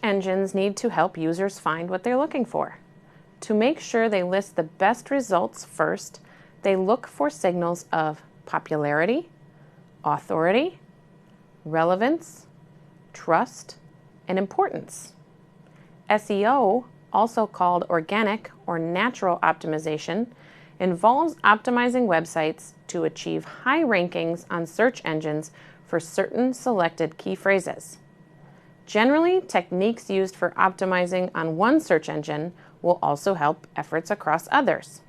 engines need to help users find what they're looking for. To make sure they list the best results first, they look for signals of popularity, authority, relevance, trust, and importance. SEO, also called organic or natural optimization, involves optimizing websites to achieve high rankings on search engines for certain selected key phrases. Generally, techniques used for optimizing on one search engine will also help efforts across others.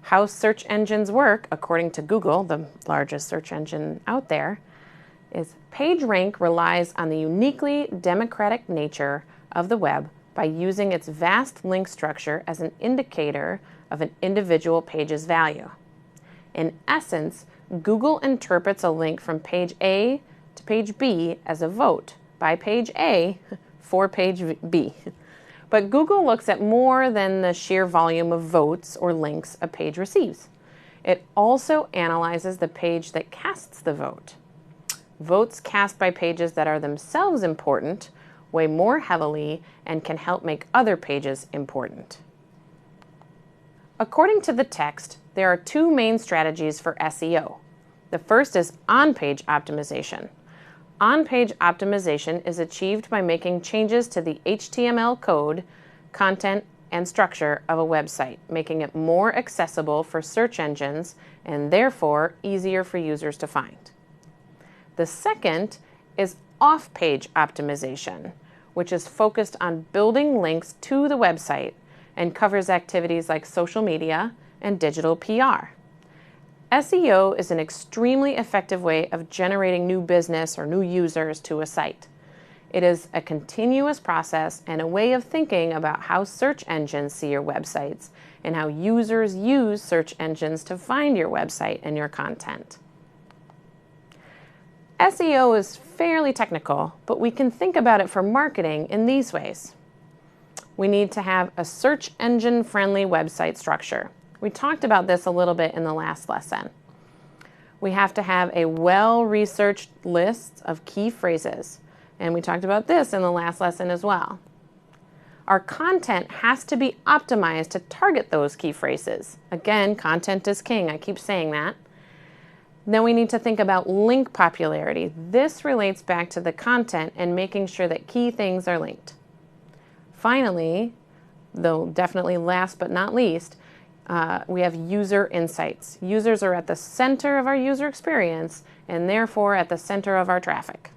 How search engines work, according to Google, the largest search engine out there, is PageRank relies on the uniquely democratic nature of the web by using its vast link structure as an indicator of an individual page's value. In essence, Google interprets a link from page A to page B as a vote by page A for page B. But Google looks at more than the sheer volume of votes or links a page receives. It also analyzes the page that casts the vote. Votes cast by pages that are themselves important weigh more heavily and can help make other pages important. According to the text, there are two main strategies for SEO. The first is on-page optimization. On-page optimization is achieved by making changes to the HTML code, content, and structure of a website, making it more accessible for search engines and therefore easier for users to find. The second is off-page optimization, which is focused on building links to the website and covers activities like social media and digital PR. SEO is an extremely effective way of generating new business or new users to a site. It is a continuous process and a way of thinking about how search engines see your websites and how users use search engines to find your website and your content. SEO is fairly technical, but we can think about it for marketing in these ways. We need to have a search engine-friendly website structure. We talked about this a little bit in the last lesson. We have to have a well-researched list of key phrases, and we talked about this in the last lesson as well. Our content has to be optimized to target those key phrases. Again, content is king, I keep saying that. Then we need to think about link popularity. This relates back to the content and making sure that key things are linked. Finally, though definitely last but not least, we have user insights. Users are at the center of our user experience and therefore at the center of our traffic.